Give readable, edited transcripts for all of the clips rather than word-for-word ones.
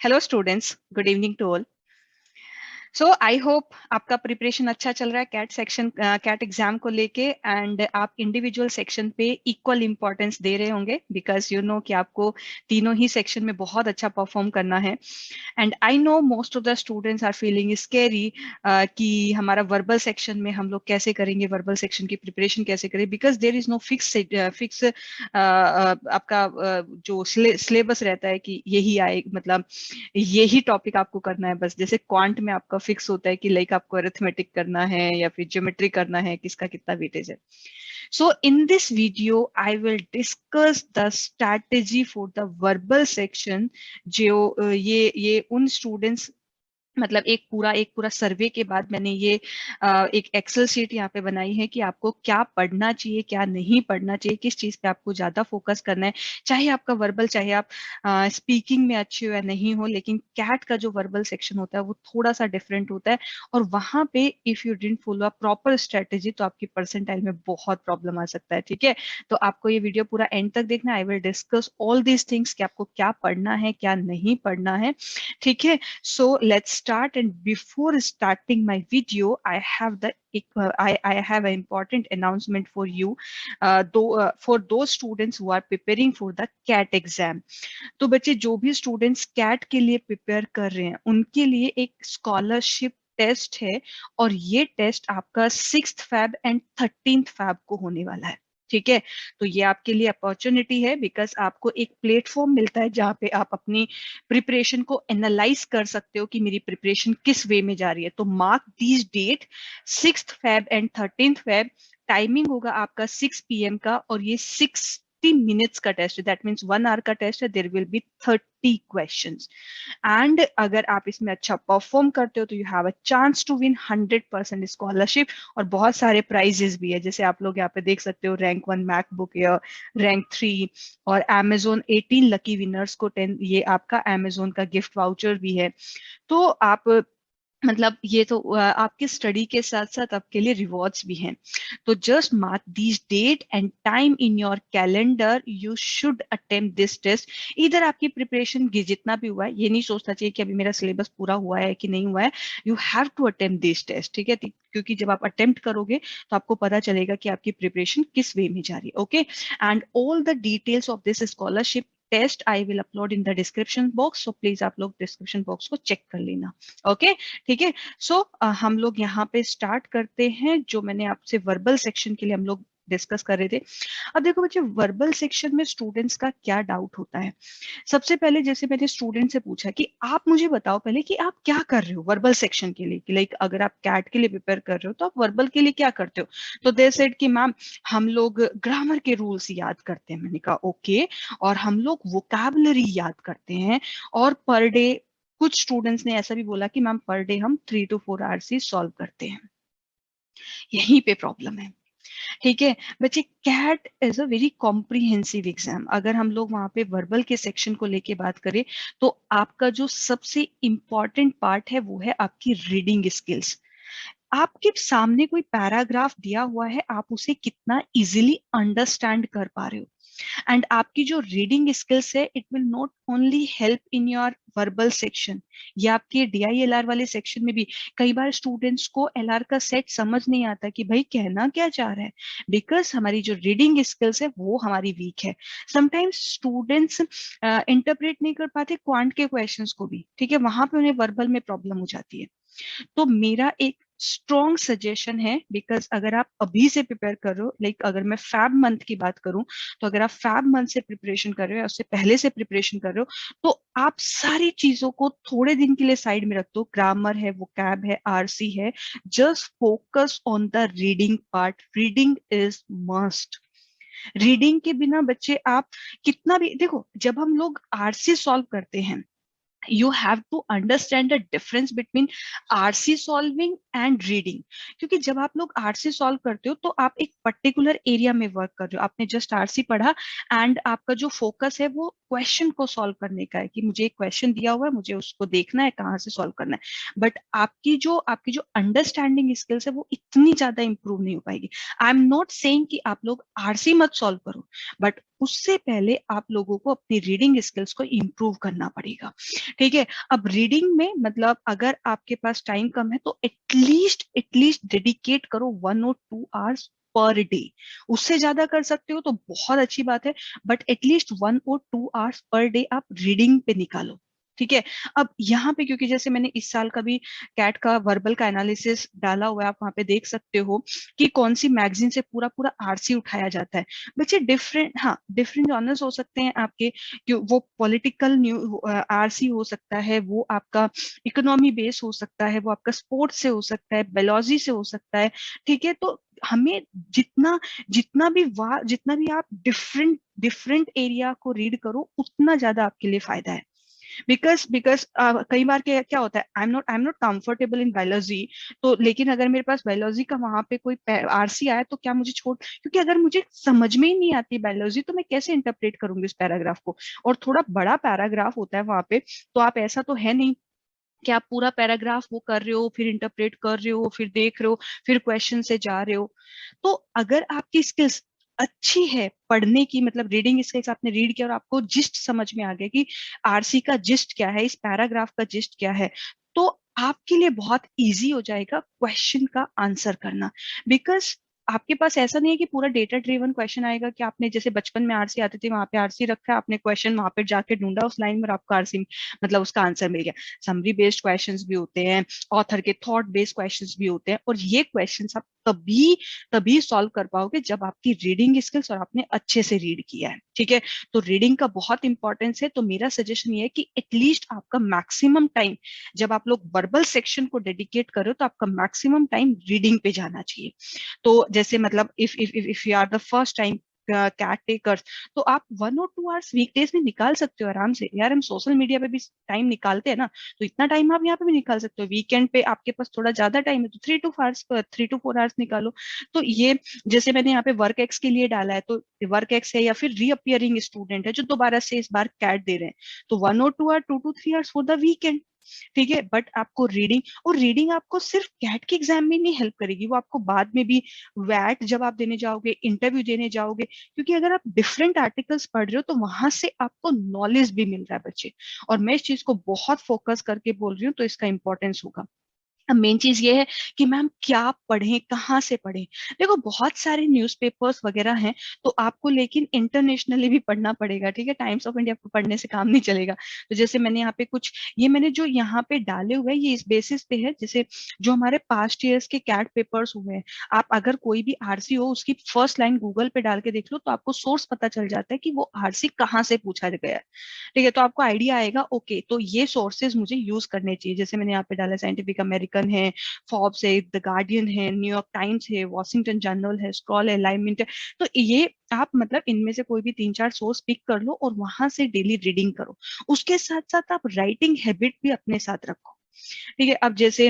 Hello students, good evening to all. So I hope आपका preparation अच्छा चल रहा है कैट एग्जाम को लेके, एंड आप इंडिविजुअल सेक्शन पे इक्वल इंपॉर्टेंस दे रहे होंगे बिकॉज यू नो कि आपको तीनों ही सेक्शन में बहुत अच्छा परफॉर्म करना है। And I know most of the students are feeling scary कि हमारा वर्बल सेक्शन में हम लोग कैसे करेंगे, वर्बल सेक्शन की प्रिपरेशन कैसे करें, because there is no fix आपका जो सिलेबस रहता है कि यही आए, मतलब यही टॉपिक आपको करना है बस। जैसे क्वांट में आपका फिक्स होता है कि लाइक आपको अरिथमेटिक करना है या फिर ज्योमेट्री करना है, किसका कितना वेटेज है। So in this video I will discuss the strategy for the verbal section. जो ये उन स्टूडेंट्स, मतलब एक पूरा सर्वे के बाद मैंने ये एक एक्सेल शीट यहाँ पे बनाई है कि आपको क्या पढ़ना चाहिए, क्या नहीं पढ़ना चाहिए, किस चीज पे आपको ज्यादा फोकस करना है। चाहे आपका वर्बल, चाहे आप स्पीकिंग में अच्छे हो या नहीं हो, लेकिन कैट का जो वर्बल सेक्शन होता है वो थोड़ा सा डिफरेंट होता है। और वहां पे if you didn't follow a proper strategy तो आपकी परसेंटाइल में बहुत प्रॉब्लम आ सकता है। ठीक है, तो आपको ये वीडियो पूरा एंड तक देखना। आई will discuss all these things कि आपको क्या पढ़ना है, क्या नहीं पढ़ना है। ठीक है, so let's start. And before starting my video, I have an important announcement for you, for those students who are preparing for the CAT exam. तो बच्चे, जो भी स्टूडेंट्स कैट के लिए प्रिपेयर कर रहे हैं उनके लिए एक स्कॉलरशिप टेस्ट है, और ये टेस्ट आपका 6 फैब एंड 13 फैब को होने वाला है। ठीक है, तो ये आपके लिए अपॉर्चुनिटी है बिकॉज आपको एक प्लेटफॉर्म मिलता है जहाँ पे आप अपनी प्रिपरेशन को एनालाइज कर सकते हो कि मेरी प्रिपरेशन किस वे में जा रही है। तो mark these date, 6 Feb and 13 Feb. Timing होगा आपका 6 PM का, और ये 60 मिनट्स का टेस्ट है। दैट मीन्स 1 आवर का टेस्ट है। There will be 30 questions. And अगर आप इसमें अच्छा परफॉर्म करते हो तो you have a chance to win 100% scholarship, और बहुत सारे प्राइजेस भी है। जैसे आप लोग यहाँ पे देख सकते हो, रैंक 1 मैकबुक एयर, रैंक 3, और Amazon 18 लकी विनर्स को 10, ये आपका Amazon का गिफ्ट वाउचर भी है। तो आप, मतलब ये तो आपके स्टडी के साथ साथ आपके लिए रिवॉर्ड्स भी हैं। तो just mark this date and time in your calendar, you should attempt this test. इधर आपकी प्रिपरेशन जितना भी हुआ है, ये नहीं सोचना चाहिए कि अभी मेरा सिलेबस पूरा हुआ है कि नहीं हुआ है। You have to attempt this test. ठीक है, क्योंकि जब आप अटेम्प्ट करोगे तो आपको पता चलेगा कि आपकी प्रिपरेशन किस वे में जा रही है। Okay, and all the details of this scholarship test I will upload in the description box. So please आप लोग डिस्क्रिप्शन बॉक्स को चेक कर लेना। ओके, ठीक है। सो हम लोग यहाँ पे स्टार्ट करते हैं। जो मैंने आपसे वर्बल सेक्शन के लिए हम लोग डिस्कस कर रहे थे। अब देखो बच्चे, वर्बल सेक्शन में स्टूडेंट्स का क्या डाउट होता है। सबसे पहले जैसे मैंने स्टूडेंट से पूछा कि आप मुझे बताओ पहले कि आप क्या कर रहे हो वर्बल सेक्शन के लिए, कि लाइक अगर आप कैट के लिए प्रिपेयर कर रहे हो तो आप वर्बल के लिए क्या करते हो। तो दे सेड कि मैम हम लोग ग्रामर के रूल्स याद करते हैं। मैंने कहा ओके, और हम लोग वोकैबुलरी याद करते हैं, और पर डे, कुछ स्टूडेंट्स ने ऐसा भी बोला कि मैम पर डे हम 3 to 4 आवर्स ही सॉल्व करते हैं। यहीं पे प्रॉब्लम है। ठीक है बच्चे, CAT is a very comprehensive exam. अगर हम लोग वहां पे वर्बल के सेक्शन को लेके बात करें तो आपका जो सबसे इंपॉर्टेंट पार्ट है वो है आपकी रीडिंग स्किल्स। आपके सामने कोई पैराग्राफ दिया हुआ है, आप उसे कितना इजीली अंडरस्टैंड कर पा रहे हो। एंड आपकी जो रीडिंग स्किल्स है, it will not only help in your verbal section, ये आपके DILR वाले सेक्शन में भी। कई बार स्टूडेंट्स को LR का सेट समझ नहीं आता कि भाई कहना क्या चाह रहा है, बिकॉज हमारी जो रीडिंग स्किल्स है वो हमारी वीक है। समटाइम्स स्टूडेंट्स इंटरप्रेट नहीं कर पाते क्वांट के क्वेश्चंस को भी। ठीक है, वहां पे उन्हें वर्बल में प्रॉब्लम हो जाती है। तो मेरा एक स्ट्रॉन्ग सजेशन है, बिकॉज अगर आप अभी से प्रिपेयर कर रहे हो, लाइक अगर मैं फैब मंथ की बात करूं, तो अगर आप फैब मंथ से प्रिपरेशन कर रहे हो या उससे पहले से प्रिपरेशन कर रहे हो, तो आप सारी चीजों को थोड़े दिन के लिए साइड में रख दो। ग्रामर है, वोकैब है, RC है, just focus on the reading part. Reading is must. Reading के बिना बच्चे आप कितना भी देखो, जब हम लोग RC सॉल्व करते हैं, you have to understand the difference between RC solving and reading। क्योंकि जब आप लोग RC सॉल्व करते हो तो आप एक पर्टिकुलर एरिया में वर्क कर रहे हो। आपने जस्ट RC पढ़ा, एंड आपका जो फोकस है वो क्वेश्चन को सॉल्व करने का है कि मुझे एक क्वेश्चन दिया हुआ है, मुझे उसको देखना है कहाँ से सॉल्व करना है। बट आपकी जो अंडरस्टैंडिंग स्किल्स है वो इतनी ज्यादा इंप्रूव नहीं हो पाएगी। आई एम नॉट सेइंग कि आप लोग RC मत सॉल्व करो, बट उससे पहले आप लोगों को अपनी रीडिंग स्किल्स को इम्प्रूव करना पड़ेगा। ठीक है, अब रीडिंग में मतलब अगर आपके पास टाइम कम है तो एटलीस्ट डेडिकेट करो 1 और 2 आवर्स पर डे। उससे ज्यादा कर सकते हो तो बहुत अच्छी बात है, बट एटलीस्ट 1 और 2 आवर्स पर डे आप रीडिंग पे निकालो। ठीक है, अब यहाँ पे क्योंकि जैसे मैंने इस साल का भी कैट का वर्बल का एनालिसिस डाला हुआ है, आप वहां पे देख सकते हो कि कौन सी मैगजीन से पूरा पूरा आरसी उठाया जाता है। बच्चे डिफरेंट, हाँ डिफरेंट जॉनर्स हो सकते हैं आपके, कि वो पॉलिटिकल न्यू आरसी हो सकता है, वो आपका इकोनॉमी बेस हो सकता है, वो आपका स्पोर्ट्स से हो सकता है, बायोलॉजी से हो सकता है। ठीक है, तो हमें जितना जितना भी आप डिफरेंट डिफरेंट एरिया को रीड करो उतना ज्यादा आपके लिए फायदा है। बिकॉज कई बार क्या होता है, I am not comfortable in biology, तो लेकिन अगर मेरे पास बायोलॉजी का वहां पे कोई आरसी आया तो क्या मुझे छोड़, क्योंकि अगर मुझे समझ में ही नहीं आती बायोलॉजी तो मैं कैसे इंटरप्रेट करूंगी उस पैराग्राफ को। और थोड़ा बड़ा पैराग्राफ होता है वहां पे, तो आप ऐसा तो है नहीं कि आप पूरा पैराग्राफ वो कर रहे हो, फिर इंटरप्रेट कर रहे हो, फिर देख रहे हो, फिर क्वेश्चन से जा रहे हो। तो अगर आपकी स्किल्स अच्छी है पढ़ने की, मतलब रीडिंग स्किल्स, आपने रीड किया और आपको जिस्ट समझ में आ गया कि आरसी का जिस्ट क्या है, इस पैराग्राफ का जिस्ट क्या है, तो आपके लिए बहुत इजी हो जाएगा क्वेश्चन का आंसर करना। बिकॉज आपके पास ऐसा नहीं है कि पूरा डेटा ड्रिवन क्वेश्चन आएगा कि आपने जैसे बचपन में आरसी आती थी, वहां पे आरसी रखा है, आपने क्वेश्चन वहां पे जाके ढूंढा उस लाइन में और आपको आरसी मतलब उसका आंसर मिल गया। समरी बेस्ड क्वेश्चंस भी होते हैं, ऑथर के थॉट बेस्ड क्वेश्चंस भी होते हैं, और ये क्वेश्चंस आप तभी तभी सॉल्व कर पाओगे जब आपकी रीडिंग स्किल्स और आपने अच्छे से रीड किया है। ठीक है, तो रीडिंग का बहुत इंपॉर्टेंस है। तो मेरा सजेशन ये है कि एटलीस्ट आपका मैक्सिमम टाइम, जब आप लोग वर्बल सेक्शन को डेडिकेट करो तो आपका मैक्सिमम टाइम रीडिंग पे जाना चाहिए। तो जैसे मतलब if you are the first time CAT takers, तो आप 1 और 2 आवर्स वीकडेज में निकाल सकते हो आराम से। यार हम सोशल मीडिया पे भी टाइम निकालते हैं ना, तो इतना टाइम आप यहाँ पे भी निकाल सकते हो। वीकेंड पे आपके पास थोड़ा ज्यादा टाइम है तो 3 to 4 आवर्स निकालो। तो ये जैसे मैंने यहाँ पे वर्क एक्स के लिए डाला है, तो वर्क एक्स है या फिर रीअपियरिंग स्टूडेंट है जो दोबारा से इस बार कैट दे रहे हैं, तो 1 और 2 hour 2 to 3 hours for the weekend. ठीक है, बट आपको रीडिंग, और रीडिंग आपको सिर्फ कैट के एग्जाम में नहीं हेल्प करेगी, वो आपको बाद में भी वैट जब आप देने जाओगे, इंटरव्यू देने जाओगे, क्योंकि अगर आप डिफरेंट आर्टिकल्स पढ़ रहे हो तो वहां से आपको नॉलेज भी मिल रहा है बच्चे। और मैं इस चीज को बहुत फोकस करके बोल रही हूँ, तो इसका इंपॉर्टेंस होगा। अब मेन चीज ये है कि मैम क्या पढ़ें, कहाँ से पढ़ें। देखो बहुत सारे न्यूज़पेपर्स वगैरह हैं, तो आपको लेकिन इंटरनेशनली भी पढ़ना पड़ेगा। ठीक है, टाइम्स ऑफ इंडिया को पढ़ने से काम नहीं चलेगा। तो जैसे मैंने यहाँ पे कुछ, ये मैंने जो यहाँ पे डाले हुए हैं ये इस बेसिस पे है, जैसे जो हमारे पास्ट ईयर्स के कैट पेपर्स हुए हैं, आप अगर कोई भी आरसी हो उसकी फर्स्ट लाइन गूगल पे डाल के देख लो तो आपको सोर्स पता चल जाता है कि वो आरसी कहाँ से पूछा गया है। ठीक है, तो आपको आइडिया आएगा, ओके तो ये सोर्सेज मुझे यूज करने चाहिए। जैसे मैंने यहाँ पे डाला साइंटिफिक अमेरिकन है, फॉर्ब्स है, द गार्डियन है, न्यूयॉर्क टाइम्स है, वॉशिंगटन जर्नल है, स्क्रॉल है, लाइमिंट है। तो ये आप मतलब इनमें से कोई भी 3 4 सोर्स पिक कर लो और वहां से डेली रीडिंग करो। उसके साथ साथ आप राइटिंग हैबिट भी अपने साथ रखो। ठीक है, अब जैसे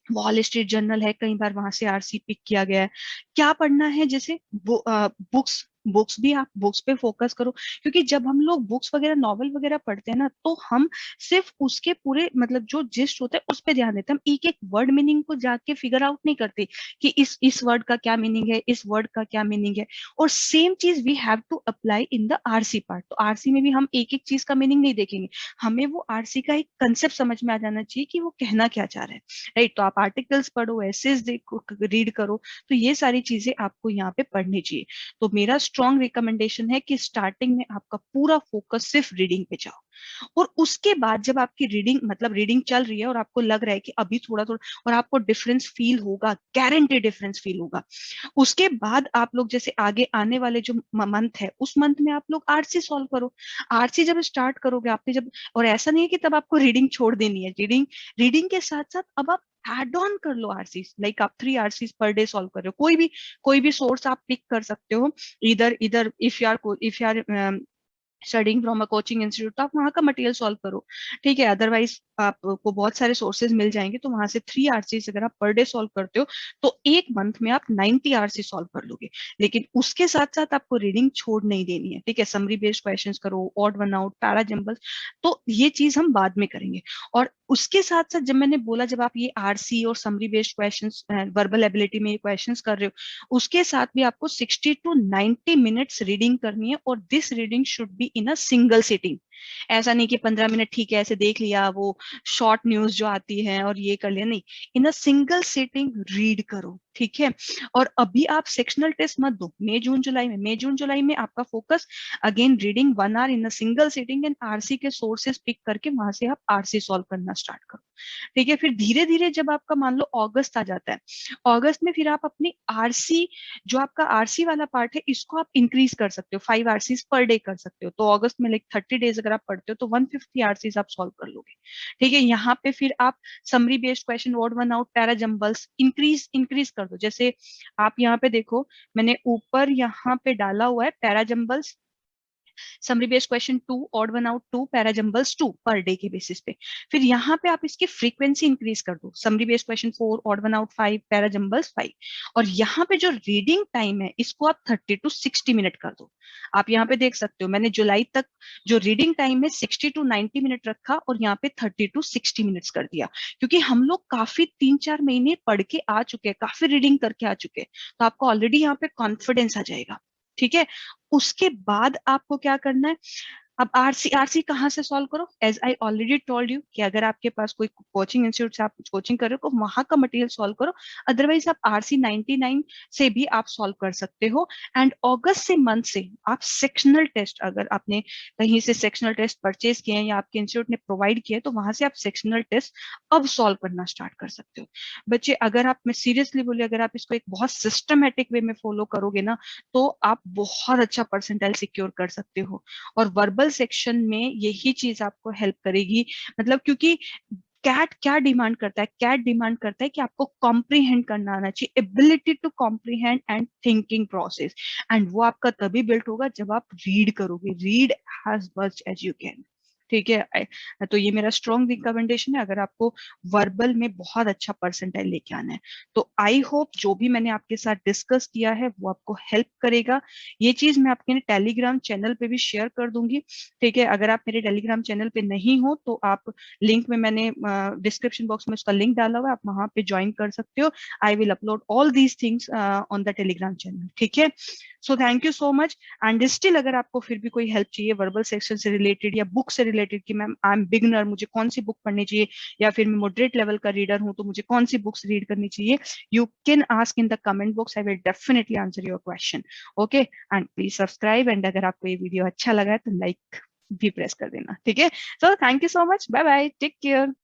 वॉल स्ट्रीट जर्नल है, कई बार वहां से आरसी पिक किया गया है। क्या पढ़ना है, जैसे बुक्स, बुक्स भी आप बुक्स पे फोकस करो, क्योंकि जब हम लोग बुक्स वगैरह नॉवल वगैरह पढ़ते हैं ना, तो हम सिर्फ उसके पूरे मतलब जो जिस्ट होता है उस पे ध्यान देते हैं, हम एक एक वर्ड मीनिंग को जाके फिगर आउट नहीं करते कि इस वर्ड का क्या मीनिंग है, इस वर्ड का क्या मीनिंग है। और सेम चीज we have to apply in the RC part. तो आरसी में भी हम एक एक चीज का मीनिंग नहीं देखेंगे, हमें वो आरसी का एक कंसेप्ट समझ में आ जाना चाहिए कि वो कहना क्या चाह रहा है। राइट, तो आप आर्टिकल्स पढ़ो, एसेज देखो, रीड करो, तो ये सारी चीजें आपको यहाँ पे पढ़नी चाहिए। तो मेरा स्ट्रॉन्ग रिकमेंडेशन है कि स्टार्टिंग में आपका पूरा फोकस सिर्फ रीडिंग पे जाओ, और उसके बाद जब आपकी रीडिंग मतलब रीडिंग चल रही है और आपको लग रहा है कि अभी थोड़ा थोड़ा, और आपको डिफरेंस फील होगा, गारंटी डिफरेंस फील होगा, उसके बाद आप लोग जैसे आगे आने वाले जो मंथ है उस मंथ में आप लोग आरसी सॉल्व करो। आरसी जब स्टार्ट करोगे आपने जब, और ऐसा नहीं है कि तब आपको रीडिंग छोड़ देनी है, रीडिंग रीडिंग के साथ साथ अब आप एड ऑन कर लो आरसी, लाइक आप 3 आरसीज पर डे सॉल्व कर रहे हो, कोई भी सोर्स आप पिक कर सकते हो। इधर इधर if you are studying from a coaching institute, तो आप वहां का मटेरियल सॉल्व करो। ठीक है, अदरवाइज आपको बहुत सारे सोर्सेज मिल जाएंगे, तो वहां से 3 आरसीज अगर आप पर डे सॉल्व करते हो तो एक मंथ में आप 90 आरसी सॉल्व कर लोगे। लेकिन उसके साथ साथ आपको रीडिंग छोड़ नहीं देनी है। ठीक है, समरी बेस्ड क्वेश्चंस करो, odd one out, para jumbles, तो ये चीज हम बाद में करेंगे। और उसके साथ साथ जब मैंने बोला, जब आप ये आरसी और summary based questions, verbal ability में ये क्वेश्चंस कर रहे हो, उसके साथ भी आपको 60 to 90 मिनट्स रीडिंग करनी है, और this reading should be in a single sitting. ऐसा नहीं कि 15 मिनट ठीक है ऐसे देख लिया, वो शॉर्ट न्यूज जो आती है और ये कर लिया, नहीं, इन अ सिंगल सिटिंग रीड करो, ठीक है। और अभी आप सेक्शनल टेस्ट मत दो मई जून जुलाई में। मई जून जुलाई में आपका focus again reading 1 hour in a single sitting, and RC के सोर्सेस पिक करके वहां से आप आरसी सॉल्व करना स्टार्ट करो, ठीक है। फिर धीरे धीरे जब आपका मान लो अगस्त आ जाता है, अगस्त में फिर आप अपनी आरसी, जो आपका आरसी वाला पार्ट है, इसको आप इंक्रीज कर सकते हो, 5 आरसीज पर डे कर सकते हो। तो अगस्त में लाइक 30 डेज अगर आप पढ़ते हो तो 150 आरसीज आप सॉल्व कर लोगे, ठीक है। यहाँ पे फिर आप summary based question, word one out, para jumbles increase increase कर दो। जैसे आप यहाँ पे देखो, मैंने ऊपर यहाँ पे डाला हुआ है para jumbles, summary based question 2, odd one out 2, para jumbles 2 per day के बेसिस पे। फिर यहाँ पे आप इसकी फ्रीक्वेंसी इंक्रीज कर दो, summary based question 4, odd one out 5, para jumbles 5। और यहाँ पे जो रीडिंग टाइम है, इसको आप 30 to 60 मिनट कर दो। आप यहाँ पे देख सकते हो, मैंने जुलाई तक जो रीडिंग टाइम है 60 to 90 मिनट रखा, और यहाँ पे 30 to 60 मिनट्स कर दिया, क्योंकि हम लोग काफी 3-4 महीने पढ़ के आ चुके हैं, काफी रीडिंग करके आ चुके हैं, तो आपको ऑलरेडी यहाँ पे कॉन्फिडेंस आ जाएगा, ठीक है। उसके बाद आपको क्या करना है, अब आरसी आरसी कहाँ से सॉल्व करो, as I already told you कि अगर आपके पास कोई कोचिंग इंस्टीट्यूट से आप कोचिंग कर रहे हो तो वहां का मटेरियल सॉल्व करो, अदरवाइज आप आरसी 99 से भी आप सॉल्व कर सकते हो। एंड अगस्त से मंथ से आप सेक्शनल टेस्ट, अगर आपने कहीं से सेक्शनल टेस्ट परचेज किए हैं या आपके इंस्टीट्यूट ने प्रोवाइड किए, तो वहां से आप सेक्शनल टेस्ट अब सॉल्व करना स्टार्ट कर सकते हो। बच्चे, अगर आप, मैं सीरियसली बोली, अगर आप इसको एक बहुत सिस्टमेटिक वे में फॉलो करोगे ना, तो आप बहुत अच्छा परसेंटाइल सिक्योर कर सकते हो। और वर्बल सेक्शन में यही चीज आपको हेल्प करेगी, मतलब क्योंकि कैट क्या डिमांड करता है, कैट डिमांड करता है कि आपको कॉम्प्रीहेंड करना आना चाहिए, ability to comprehend and thinking process, and वो आपका तभी बिल्ड होगा जब आप रीड करोगे, read as much as you can, ठीक है। तो ये मेरा स्ट्रॉन्ग रिकमेंडेशन है, अगर आपको वर्बल में बहुत अच्छा परसेंटाइल लेके आना है। तो आई होप जो भी मैंने आपके साथ डिस्कस किया है वो आपको हेल्प करेगा। ये चीज मैं आपके टेलीग्राम चैनल पे भी शेयर कर दूंगी, ठीक है। अगर आप मेरे टेलीग्राम चैनल पे नहीं हो तो आप लिंक में, मैंने डिस्क्रिप्शन बॉक्स में उसका लिंक डाला हुआ है, आप वहां पे ज्वाइन कर सकते हो। आई will upload all these things on the Telegram channel, ठीक है। So thank you so much. And still अगर आपको फिर भी कोई हेल्प चाहिए वर्बल सेक्शन से रिलेटेड या बुक से रिलेटेड, कि मैम आई एम बिगनर, मुझे कौन सी बुक पढ़नी चाहिए, या फिर मैं मॉडरेट लेवल का रीडर हूं तो मुझे कौन सी बुक्स रीड करनी चाहिए, you can ask in the comment box. I will definitely answer your question. Okay, and please subscribe, and अगर आपको ये वीडियो अच्छा लगा है तो लाइक भी प्रेस कर देना, ठीक है। So thank you so much. Bye bye. Take care.